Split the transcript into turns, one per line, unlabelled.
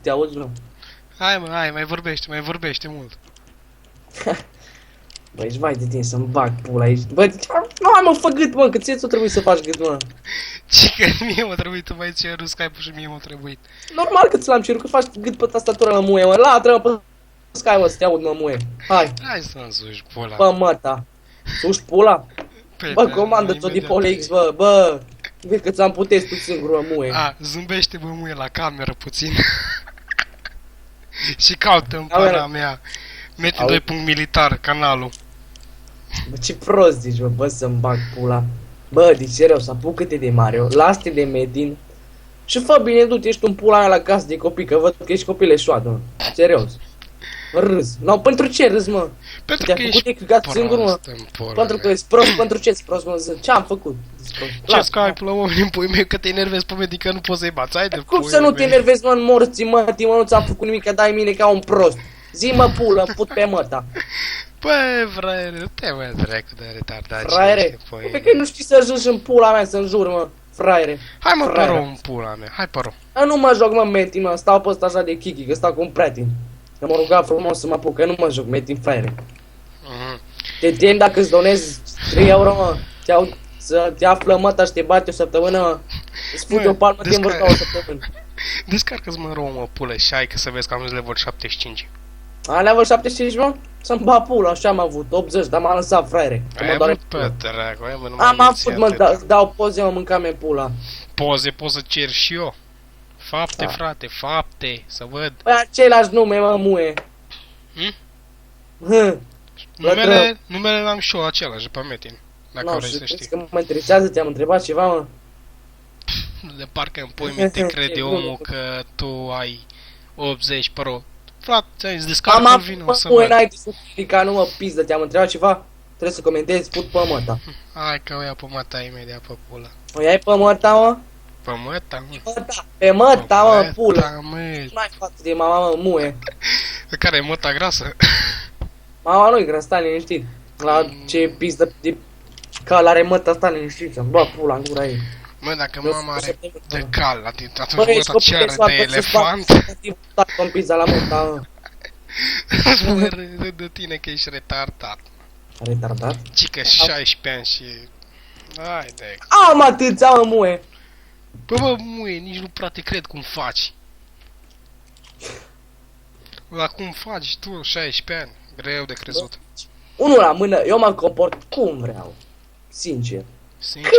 te auzi, nu?
Hai mă, hai, mai vorbește mult.
Bă, ești vai de tine să-mi bag pula aici. Bă, nu am mă, fă gât, mă, că ție ți-o trebuie să faci gât, mă.
Ce că mie m-a trebuit, tu mai cer Skype-ul și mie m-a trebuit.
Normal că ți l-am cerut, că faci gât pe tastatură, mă, muie, mă. Latră-mă pe Sky, mă, să te aud, mă, muie. Hai,
Hai să-mi suși pula.
bă, măta. Suși pula?
Păi,
Bă,
da,
comandă-ți-o de
imediat.
PoleX, bă, bă. Vezi că ți-am putesc tu singur, mă, muie.
A, zâmbește bă muie la cameră puțin. Și caută în
Camera.
pana mea. Meti
Auzi?
2 militar, canalul.
Bă, ce prost zici, bă, să-mi bag pula. Bă, deci serios, apucă-te de Mario, lasă-te de Metin. Și fă bine, du-te, ești un pula mea la casă de copii, că văd că ești copileșoadă, mă. Serios. Râs. No, pentru ce râs, mă?
Pentru
Te-a
că
făcut
ești
de căcat singur, mă?
prost în pula
Pentru că
mea.
ești prost, pentru ce ești prost, mă? Ce-am făcut?
Ce Skype la oameni în pui mei că te enervezi pe mine că nu poți să-i bați, hai de
Cum
pui
să nu te
mei.
enervezi, mă, în morții, mă, mă, nu ți-am făcut nimic, că dai mine ca un prost. Zi, mă, pulă, put pe măta.
Băi, fraiere, nu te mai dracu de retardat.
Fraiere, pe că nu știi să joci în pula mea, să înjur, mă, fraiere.
Hai mă,
fraiere.
păro în pula mea, hai păro.
Eu nu mă joc, mă, Metin, mă, stau pe ăsta așa de kiki, că stau cu un prieten. Că m-a rugat frumos să mă apuc, că nu mă joc, Metin, fraiere.
Mhm.
Te tem dacă îți donezi 3 euro, mă, să te află măta și te bate o săptămână, mă. Îți fute
Mă,
o palmă, te
descar-
învârta o săptămână.
Descarcă-ți mă rău, mă, pulă, și hai că să vezi că am level 75.
A, level 75, mă? Să-mi bat pula, așa am avut, 80, dar m-a lăsat, fraiere. Că mă
Ai
doare
avut pe dracu, ai mă, nu
Am
mai
avut, mă, dau poze, mă, mâncam pula.
Poze poți să cer și eu. Fapte,
Da.
frate, fapte, să văd.
Păi același nume, mă, muie.
Hm?
Hă.
Numele l-am și eu același pe Metin. Dacă
Nu,
vrei
și
să
crezi
știi.
că mă interesează, te-am întrebat ceva, mă?
De parcă în pui mei te crede omul că tu ai 80 pro. Frate, ți-ai zis, descarcă
Am
vină, o
avut,
să
mă,
văd.
înainte să ridica, nu mă pizdă, te-am întrebat ceva? Trebuie să comentezi, put pe măta.
Hai că o ia pe măta imediat pe pula.
O iai pe măta, mă?
Pe măta, mă.
Măta, pe măta, mă, pulă.
Măta, mă.
Nu ai față de mama, mă, muie.
Pe care e măta grasă?
Mama nu-i grea, stai liniștit. La ce pizdă de cal are măta, stai liniștit, să-mi bag pula în gura ei.
Mă, dacă
Eu
mama are
sunt
de cal, atunci
Bă, ești
măta
copil
ce
de
are
soartă,
de
să-ți bag
elefant?
Tac în pizza la măta, mă.
Mă râd de tine că ești retardat.
Retardat?
Cică 16 ani și... Hai de...
Am atâția, mă, muie.
Bă, muie, nici nu prea te cred cum faci. Dar cum faci tu, 16 ani? Greu de crezut.
Unul la mână, eu mă comport cum vreau. Sincer.
Sincer.